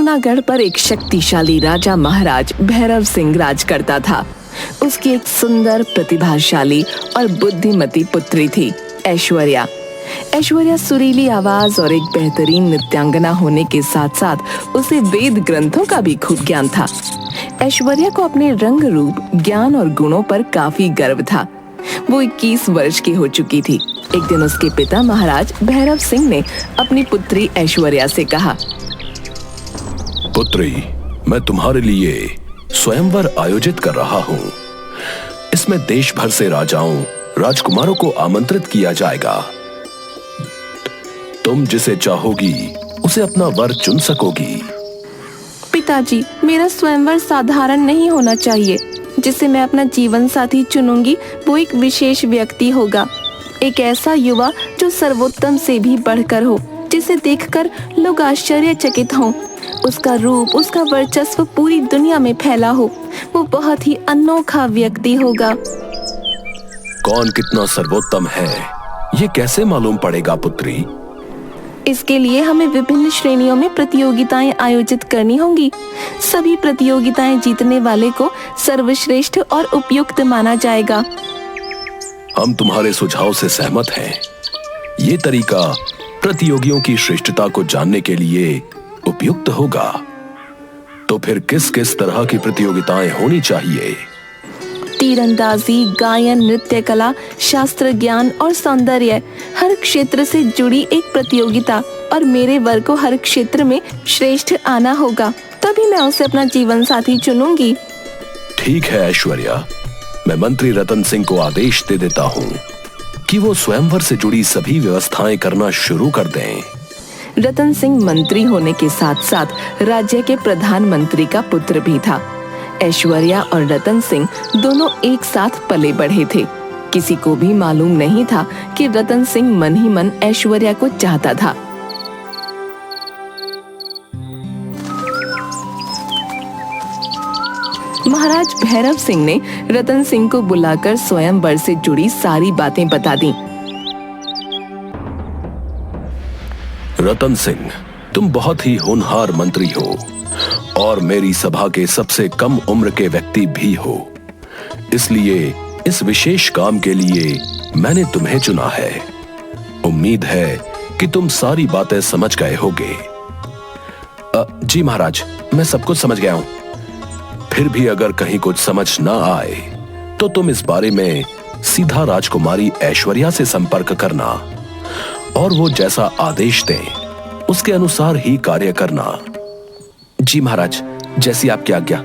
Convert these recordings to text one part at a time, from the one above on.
चूनागढ़ पर एक शक्तिशाली राजा महाराज भैरव सिंह राज करता था। उसकी एक सुंदर, प्रतिभाशाली और बुद्धिमती पुत्री थी, ऐश्वर्या। ऐश्वर्या सुरीली आवाज और एक बेहतरीन नृत्यांगना होने के साथ साथ उसे वेद ग्रंथों का भी खूब ज्ञान था। ऐश्वर्या को अपने रंग रूप, ज्ञान और गुणों पर काफी गर्व था। वो 21 वर्ष की हो चुकी थी। एक दिन उसके पिता महाराज भैरव सिंह ने अपनी पुत्री ऐश्वर्या से कहा, पुत्री, मैं तुम्हारे लिए स्वयंवर आयोजित कर रहा हूँ। इसमें देश भर से राजाओं, राजकुमारों को आमंत्रित किया जाएगा। तुम जिसे चाहोगी उसे अपना वर चुन सकोगी। पिताजी, मेरा स्वयंवर साधारण नहीं होना चाहिए। जिसे मैं अपना जीवन साथी चुनूंगी वो एक विशेष व्यक्ति होगा, एक ऐसा युवा जो सर्वोत्तम से भी बढ़कर हो, जिसे देखकर लोग आश्चर्यचकित हों। उसका रूप, उसका वर्चस्व पूरी दुनिया में फैला हो। वो बहुत ही अनोखा व्यक्ति होगा। कौन कितना सर्वोत्तम है ये कैसे मालूम पड़ेगा पुत्री? इसके लिए हमें विभिन्न श्रेणियों में प्रतियोगिताएं आयोजित करनी होंगी। सभी प्रतियोगिताएं जीतने वाले को सर्वश्रेष्ठ और उपयुक्त माना जाएगा। हम तुम्हारे सुझाव से सहमत हैं। ये तरीका प्रतियोगियों की श्रेष्ठता को जानने के लिए उपयुक्त होगा। तो फिर किस किस तरह की प्रतियोगिताएं होनी चाहिए? तीरंदाजी, गायन, नृत्य कला, शास्त्र ज्ञान और सौंदर्य, हर क्षेत्र से जुड़ी एक प्रतियोगिता। और मेरे वर को हर क्षेत्र में श्रेष्ठ आना होगा, तभी मैं उसे अपना जीवन साथी चुनूंगी। ठीक है ऐश्वर्या, मैं मंत्री रतन सिंह को आदेश दे देता हूँ कि वो स्वयंवर से जुड़ी सभी व्यवस्थाएं करना शुरू कर दें। रतन सिंह मंत्री होने के साथ साथ राज्य के प्रधानमंत्री का पुत्र भी था। ऐश्वर्या और रतन सिंह दोनों एक साथ पले बढ़े थे। किसी को भी मालूम नहीं था कि रतन सिंह मन ही मन ऐश्वर्या को चाहता था। महाराज भैरव सिंह ने रतन सिंह को बुलाकर स्वयंवर से जुड़ी सारी बातें बता दी। रतन सिंह, तुम बहुत ही होनहार मंत्री हो और मेरी सभा के सबसे कम उम्र के व्यक्ति भी हो। इसलिए इस विशेष काम के लिए मैंने तुम्हें चुना है। उम्मीद है कि तुम सारी बातें समझ गए होगे। जी महाराज, मैं सब कुछ समझ गया हूँ। फिर भी अगर कहीं कुछ समझ ना आए तो तुम इस बारे में सीधा राजकुमारी ऐश्वर्या से संपर्क करना और वो जैसा आदेश दें उसके अनुसार ही कार्य करना। जी महाराज, जैसी आपकी आज्ञा।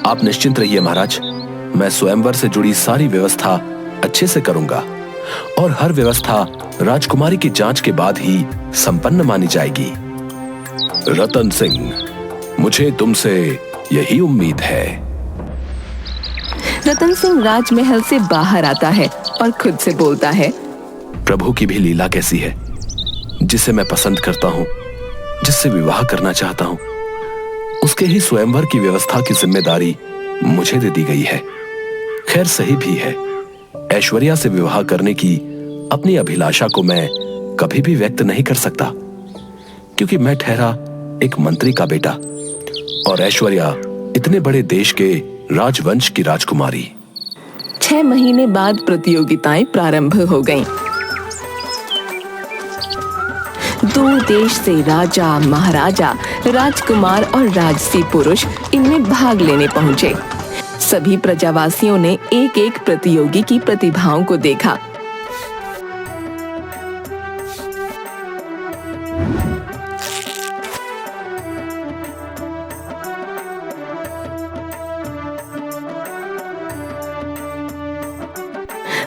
आप निश्चिंत रहिए महाराज, मैं स्वयंवर से जुड़ी सारी व्यवस्था अच्छे से करूंगा और हर व्यवस्था राजकुमारी की जांच के बाद ही संपन्न मानी जाएगी। रतन सिंह, मुझे तुमसे यही उम्मीद है। रतन सिंह राजमहल से बाहर आता है और खुद से बोलता है, प्रभु की भी लीला कैसी है। जिसे मैं पसंद करता हूँ, जिससे विवाह करना चाहता हूँ, उसके ही स्वयंवर की व्यवस्था की जिम्मेदारी मुझे दे दी गई है। खैर सही भी है। ऐश्वर्या से विवाह करने की अपनी अभिलाषा को मैं कभी भी व्यक्त नहीं कर सकता, क्योंकि मैं ठहरा एक मंत्री का बेटा और ऐश्वर्या इतने बड़े देश के राजवंश की राजकुमारी। 6 महीने बाद प्रतियोगिताएं प्रारंभ हो गईं। दूर देश से राजा, महाराजा, राजकुमार और राजसी पुरुष इनमें भाग लेने पहुंचे। सभी प्रजावासियों ने एक एक प्रतियोगी की प्रतिभाओं को देखा।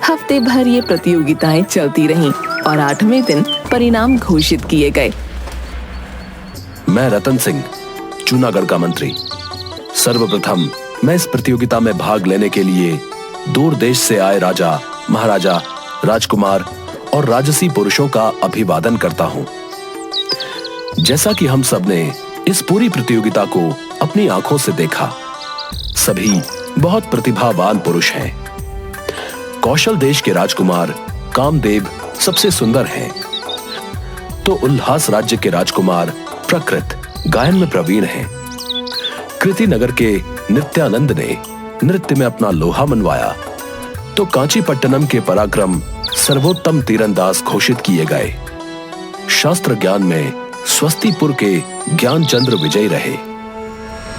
हफ्ते भर ये प्रतियोगिताएं चलती रहीं और 8वें दिन परिणाम घोषित किए गए। मैं रतन सिंह, चूनागढ़ का मंत्री, सर्वप्रथम मैं इस प्रतियोगिता में भाग लेने के लिए दूर देश से आए राजा, महाराजा, राजकुमार और राजसी पुरुषों का अभिवादन करता हूँ। जैसा कि हम सब ने इस पूरी प्रतियोगिता को अपनी आंखों से देखा, सभी बहुत प्रतिभावान पुरुष हैं। कौशल देश के राजकुमार कामदेव सबसे सुंदर हैं, तो उल्हास राज्य के राजकुमार प्रकृत गायन में प्रवीण हैं। कृति नगर के नित्यानंद ने नृत्य में अपना लोहा मनवाया, तो कांचीपट्टनम के पराक्रम सर्वोत्तम तीरंदाज घोषित किए गए। शास्त्र ज्ञान में स्वस्तिपुर के ज्ञानचंद्र विजयी रहे।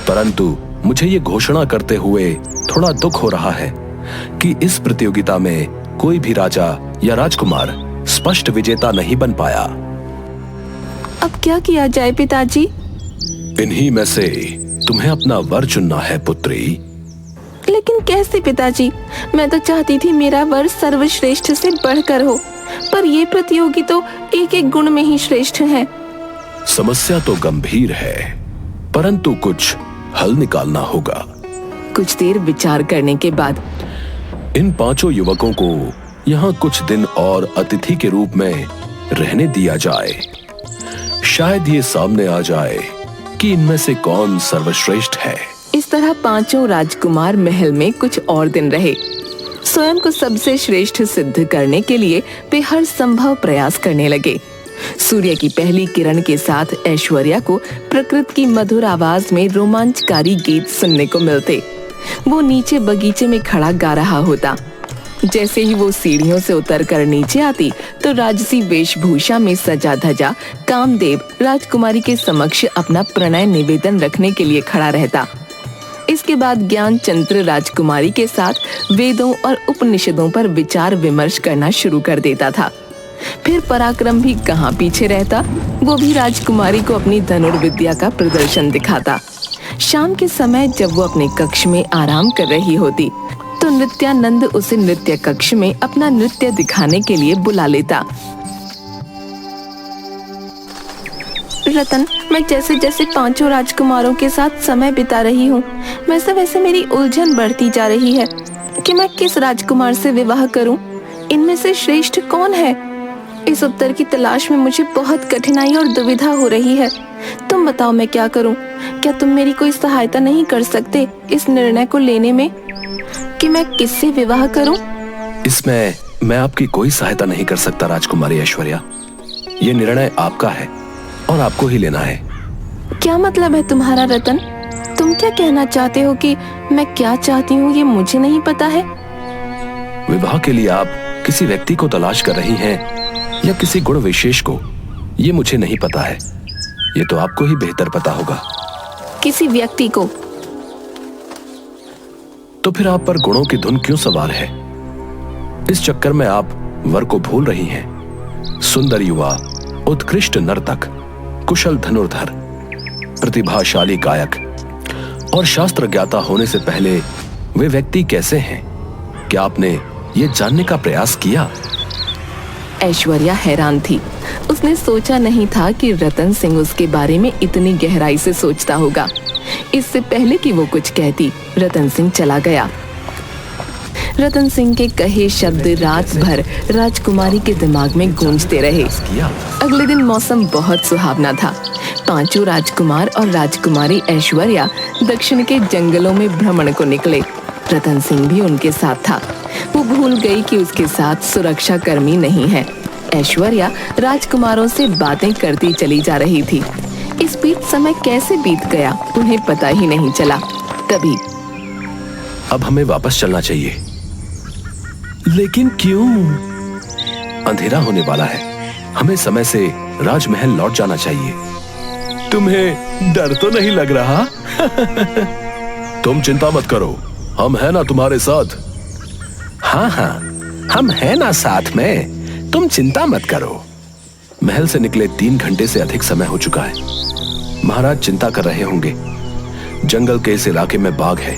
परंतु मुझे ये घोषणा करते हुए थोड़ा दुख हो रहा है कि इस प्रतियोगिता में कोई भी राजा या राजकुमार स्पष्ट विजेता नहीं बन पाया। अब क्या किया जाए पिताजी? इन्हीं में से तुम्हें अपना वर चुनना है पुत्री। लेकिन कैसे पिताजी? मैं तो चाहती थी मेरा वर सर्वश्रेष्ठ से बढ़कर हो, पर ये प्रतियोगी तो एक एक गुण में ही श्रेष्ठ है। समस्या तो गंभीर है, परंतु कुछ हल निकालना होगा। कुछ देर विचार करने के बाद इन 5 युवकों को यहाँ कुछ दिन और अतिथि के रूप में रहने दिया जाए। शायद ये सामने आ जाए कि इनमें से कौन सर्वश्रेष्ठ है। इस तरह 5 राजकुमार महल में कुछ और दिन रहे। स्वयं को सबसे श्रेष्ठ सिद्ध करने के लिए वे हर संभव प्रयास करने लगे। सूर्य की पहली किरण के साथ ऐश्वर्या को प्रकृति की मधुर आवाज में रोमांचकारी गीत सुनने को मिलते। वो नीचे बगीचे में खड़ा गा रहा होता। जैसे ही वो सीढ़ियों से उतरकर नीचे आती तो राजसी वेशभूषा में सजा धजा कामदेव राजकुमारी के समक्ष अपना प्रणय निवेदन रखने के लिए खड़ा रहता। इसके बाद ज्ञानचंद्र राजकुमारी के साथ वेदों और उपनिषदों पर विचार विमर्श करना शुरू कर देता था। फिर पराक्रम भी कहाँ पीछे रहता, वो भी राजकुमारी को अपनी धनुर्विद्या का प्रदर्शन दिखाता। शाम के समय जब वो अपने कक्ष में आराम कर रही होती तो नित्यानंद उसे नृत्य कक्ष में अपना नृत्य दिखाने के लिए बुला लेता। रतन, मैं जैसे जैसे 5 राजकुमारों के साथ समय बिता रही हूँ, वैसे वैसे मेरी उलझन बढ़ती जा रही है कि मैं किस राजकुमार से विवाह करूँ। इनमें से श्रेष्ठ कौन है? इस उत्तर की तलाश में मुझे बहुत कठिनाई और दुविधा हो रही है। तुम बताओ मैं क्या करूं? क्या तुम मेरी कोई सहायता नहीं कर सकते इस निर्णय को लेने में कि मैं किससे विवाह करूं? इसमें मैं आपकी कोई सहायता नहीं कर सकता राजकुमारी ऐश्वर्या। ये निर्णय आपका है और आपको ही लेना है। क्या मतलब है तुम्हारा रतन? तुम क्या कहना चाहते हो कि मैं क्या चाहती हूँ ये मुझे नहीं पता है? विवाह के लिए आप किसी व्यक्ति को तलाश कर रही हैं या किसी गुण विशेष को, ये मुझे नहीं पता है। ये तो आपको ही बेहतर पता होगा। किसी व्यक्ति को? तो फिर आप पर गुणों की धुन क्यों सवार है? इस चक्कर में आप वर को भूल रही हैं। सुंदर युवा, उत्कृष्ट नर्तक, कुशल धनुर्धर, प्रतिभाशाली गायक और शास्त्र ज्ञाता होने से पहले वे व्यक्ति कैसे हैं? क्या आपने ये जानने का प्रयास किया? ऐश्वर्या हैरान थी। उसने सोचा नहीं था कि रतन सिंह उसके बारे में इतनी गहराई से सोचता होगा। इससे पहले कि वो कुछ कहती, रतन सिंह चला गया। रतन सिंह के कहे शब्द रात भर राजकुमारी के दिमाग में गूंजते रहे। अगले दिन मौसम बहुत सुहावना था। 5 राजकुमार और राजकुमारी ऐश्वर्या दक्षिण के जंगलों में भ्रमण को निकले। रतन सिंह भी उनके साथ था। वो भूल गई कि उसके साथ सुरक्षा कर्मी नहीं है। ऐश्वर्या राजकुमारों से बातें करती चली जा रही थी। इस बीच समय कैसे बीत गया उन्हें पता ही नहीं चला। तभी अब हमें वापस चलना चाहिए। लेकिन क्यों? अंधेरा होने वाला है। हमें समय से राजमहल लौट जाना चाहिए। तुम्हें डर तो नहीं लग रहा? तुम चिंता मत करो, हम हैं ना तुम्हारे साथ। हाँ, हम हैं ना साथ में, तुम चिंता मत करो। महल से निकले 3 घंटे से अधिक समय हो चुका है। महाराज चिंता कर रहे होंगे। जंगल के इस इलाके में बाघ है।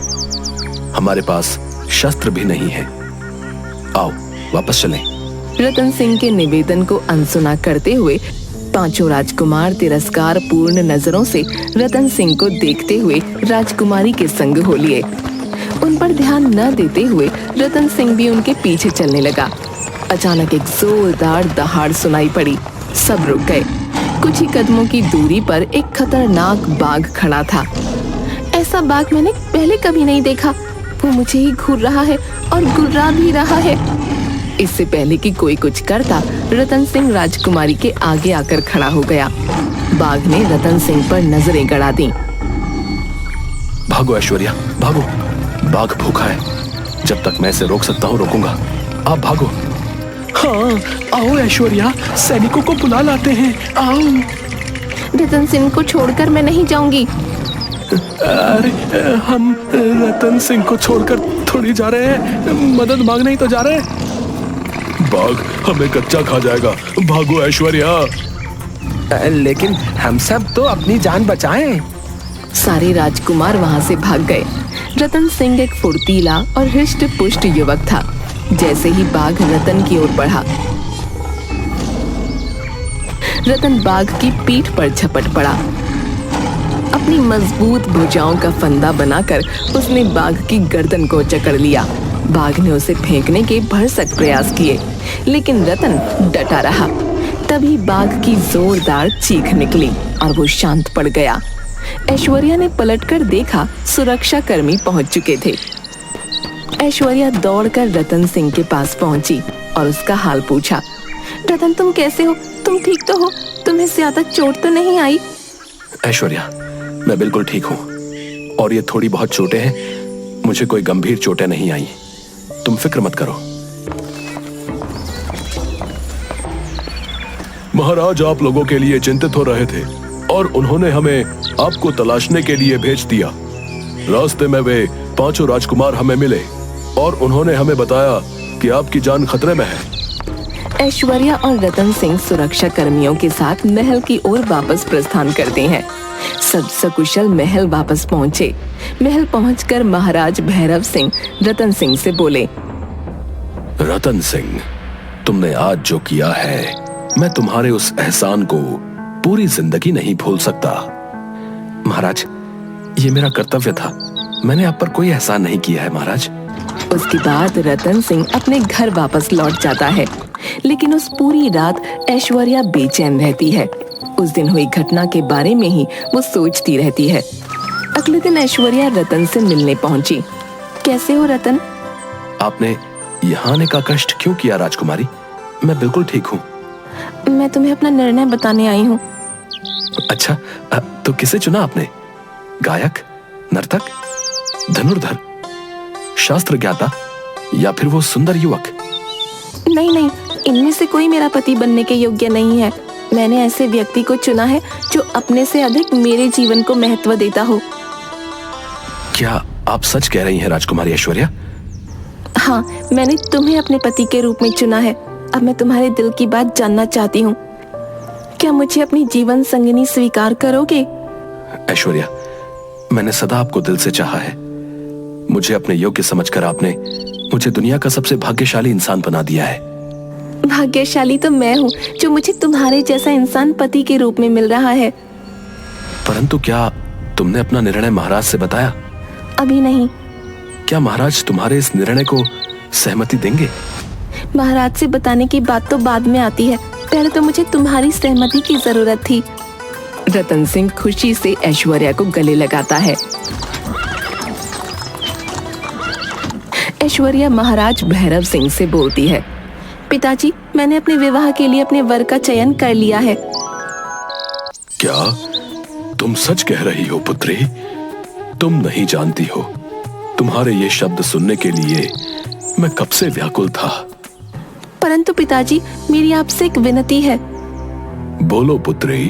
हमारे पास शस्त्र भी नहीं है। आओ वापस चलें। रतन सिंह के निवेदन को अनसुना करते हुए 5 राजकुमार तिरस्कार पूर्ण नजरों से रतन सिंह को देखते हुए राजकुमारी के संग हो लिए। उन पर ध्यान न देते हुए रतन सिंह भी उनके पीछे चलने लगा। अचानक एक जोरदार दहाड़ सुनाई पड़ी। सब रुक गए। कुछ ही कदमों की दूरी पर एक खतरनाक बाघ खड़ा था। ऐसा बाघ मैंने पहले कभी नहीं देखा। वो मुझे ही घूर रहा है और गुर्रा भी रहा है। इससे पहले कि कोई कुछ करता, रतन सिंह राजकुमारी के आगे आकर खड़ा हो गया। बाघ ने रतन सिंह पर नजरें गड़ा दी। भागो ऐश्वर्या, भागो, बाघ भूखा है। जब तक मैं इसे रोक सकता हूँ रोकूंगा। आप भागो। हाँ, आओ ऐश्वर्या, सैनिकों को बुला लाते हैं, आओ। रतन सिंह को छोड़कर मैं नहीं जाऊंगी। अरे हम रतन सिंह को छोड़कर थोड़ी जा रहे हैं, मदद मांगने ही तो जा रहे हैं। बाघ हमें कच्चा खा जाएगा, भागो ऐश्वर्या। लेकिन हम सब तो अपनी जान बचाएं। सारे राजकुमार वहां से भाग गए। रतन सिंह एक फुर्तीला और हृष्ट पुष्ट युवक था। जैसे ही बाघ रतन की ओर बढ़ा, रतन बाघ की पीठ पर झपट पड़ा। अपनी मजबूत भुजाओं का फंदा बनाकर उसने बाघ की गर्दन को जकड़ लिया। बाघ ने उसे फेंकने के भरसक प्रयास किए, लेकिन रतन डटा रहा। तभी बाघ की जोरदार चीख निकली और वो शांत पड़ गया। ऐश्वर्या ने पलटकर देखा, सुरक्षा कर्मी पहुंच चुके थे। ऐश्वर्या दौड़कर रतन सिंह के पास पहुंची और उसका हाल पूछा। रतन, तुम कैसे हो? तुम ठीक तो हो? तुम्हें ज्यादा चोट तो नहीं आई? ऐश्वर्या, मैं बिल्कुल ठीक हूँ और ये थोड़ी बहुत चोटें हैं, मुझे कोई गंभीर चोटें नहीं आई। तुम फिक्र मत करो। महाराज आप लोगों के लिए चिंतित हो रहे थे और उन्होंने हमें आपको तलाशने के लिए भेज दिया। रास्ते में वे 5 राजकुमार हमें मिले और उन्होंने हमें बताया कि आपकी जान खतरे में है। ऐश्वर्या और रतन सिंह सुरक्षा कर्मियों के साथ महल की ओर वापस प्रस्थान करते हैं। सब सकुशल महल वापस पहुंचे। महल पहुंचकर महाराज भैरव सिंह रतन सिंह से बोले, रतन सिंह, तुमने आज जो किया है, मैं तुम्हारे उस एहसान को पूरी जिंदगी नहीं भूल सकता। महाराज, ये मेरा कर्तव्य था, मैंने आप पर कोई एहसान नहीं किया है महाराज। उसके बाद रतन सिंह अपने घर वापस लौट जाता है, लेकिन उस पूरी रात ऐश्वर्या बेचैन रहती है। उस दिन हुई घटना के बारे में ही वो सोचती रहती है। अगले दिन ऐश्वर्या रतन से मिलने पहुंची। कैसे हो रतन? आपने यहाँ आने का कष्ट क्यों किया राजकुमारी? मैं बिल्कुल ठीक हूँ। मैं तुम्हें अपना निर्णय बताने आई हूँ। अच्छा, तो किसे चुना आपने? गायक, नर्तक, धनुर्धर, शास्त्र ज्ञाता या फिर वो सुंदर युवक? नहीं, इनमें से कोई मेरा पति बनने के योग्य नहीं है। मैंने ऐसे व्यक्ति को चुना है जो अपने से अधिक मेरे जीवन को महत्व देता हो। क्या आप सच कह रही हैं राजकुमारी ऐश्वर्या? हाँ, मैंने तुम्हें अपने पति के रूप में चुना है। अब मैं तुम्हारे दिल की बात जानना चाहती हूँ। क्या मुझे अपनी जीवन संगिनी स्वीकार करोगे? ऐश्वर्या, मैंने सदा आपको दिल से चाहा है। मुझे अपने योग्य समझकर आपने मुझे दुनिया का सबसे भाग्यशाली इंसान बना दिया है। भाग्यशाली तो मैं हूँ जो मुझे तुम्हारे जैसा इंसान पति के रूप में मिल रहा है। परंतु क्या तुमने अपना निर्णय महाराज से बताया? अभी नहीं। क्या महाराज तुम्हारे इस निर्णय को सहमति देंगे? महाराज से बताने की बात तो बाद में आती है, पहले तो मुझे तुम्हारी सहमति की जरूरत थी। रतन सिंह खुशी से ऐश्वर्या को गले लगाता है। ऐश्वर्या महाराज भैरव सिंह से बोलती है, पिताजी, मैंने अपने विवाह के लिए अपने वर का चयन कर लिया है। क्या तुम सच कह रही हो पुत्री? तुम नहीं जानती हो, तुम्हारे ये शब्द सुनने के लिए मैं कब से व्याकुल था। परंतु पिताजी, मेरी आपसे एक विनती है। बोलो पुत्री,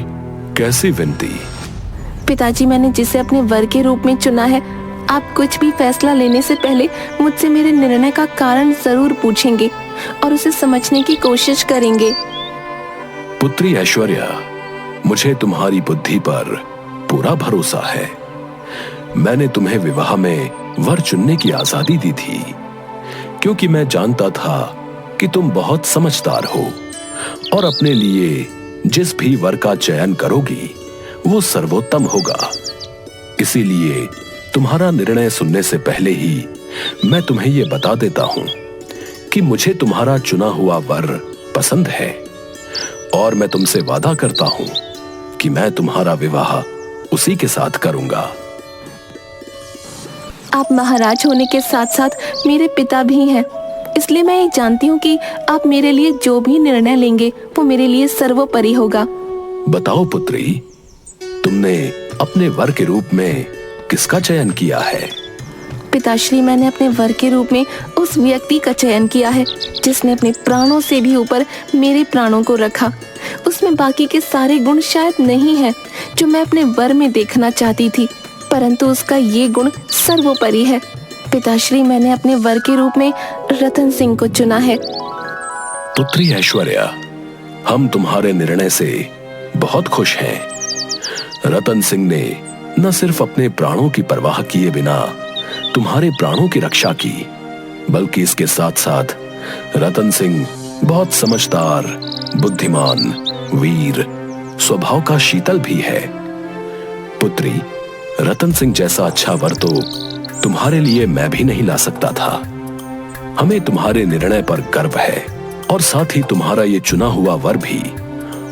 कैसी विनती? पिताजी, मैंने जिसे अपने वर के रूप में चुना है, आप कुछ भी फैसला लेने से पहले मुझसे मेरे निर्णय का कारण जरूर पूछेंगे और उसे समझने की कोशिश करेंगे। पुत्री ऐश्वर्या, मुझे तुम्हारी बुद्धि पर पूरा भरोसा है। मैंने तुम्हें विवाह में वर चुनने की आजादी दी थी, क्योंकि मैं जानता था कि तुम बहुत समझदार हो और अपने लिए जिस भी वर का चयन करोगी वो सर्वोत्तम होगा। इसीलिए तुम्हारा निर्णय सुनने से पहले ही मैं तुम्हें ये बता देता हूं कि मुझे तुम्हारा चुना हुआ वर पसंद है और मैं तुमसे वादा करता हूं कि मैं तुम्हारा विवाह उसी के साथ करूंगा। आप महाराज होने के साथ साथ मेरे पिता भी हैं, इसलिए मैं ये जानती हूँ कि आप मेरे लिए जो भी निर्णय लेंगे वो मेरे लिए सर्वोपरि होगा। बताओ पुत्री, तुमने अपने वर के रूप में किसका चयन किया है? पिताश्री, मैंने अपने वर के रूप में उस व्यक्ति का चयन किया है जिसने अपने प्राणों से भी ऊपर मेरे प्राणों को रखा। उसमें बाकी के सारे गुण शायद नहीं है जो मैं अपने वर में देखना चाहती थी, परंतु उसका ये गुण सर्वोपरि है। पिताश्री, मैंने अपने वर के रूप में रतन सिंह को चुना है। पुत्री ऐश्वर्या, हम तुम्हारे निर्णय से बहुत खुश हैं। रतन सिंह ने न सिर्फ अपने प्राणों की परवाह किए बिना तुम्हारे प्राणों की रक्षा की, बल्कि इसके साथ साथ रतन सिंह बहुत समझदार, बुद्धिमान, वीर, स्वभाव का शीतल भी है। पुत्री, रतन सिंह जैसा अच्छा वर तो तुम्हारे लिए मैं भी नहीं ला सकता था। हमें तुम्हारे निर्णय पर गर्व है और साथ ही तुम्हारा ये चुना हुआ वर भी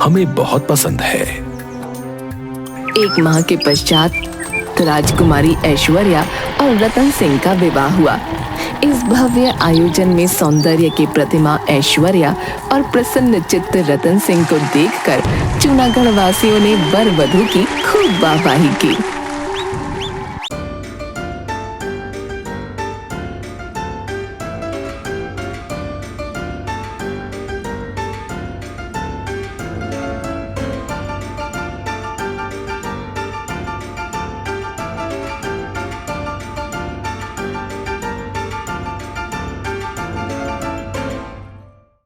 हमें बहुत पसंद है। एक माह के पश्चात राजकुमारी ऐश्वर्या और रतन सिंह का विवाह हुआ। इस भव्य आयोजन में सौंदर्य की प्रतिमा ऐश्वर्या और प्रसन्न चित्त रतन सिंह को देखकर जूनागढ़ वासियों ने वर वधू की खूब वाहवाही की।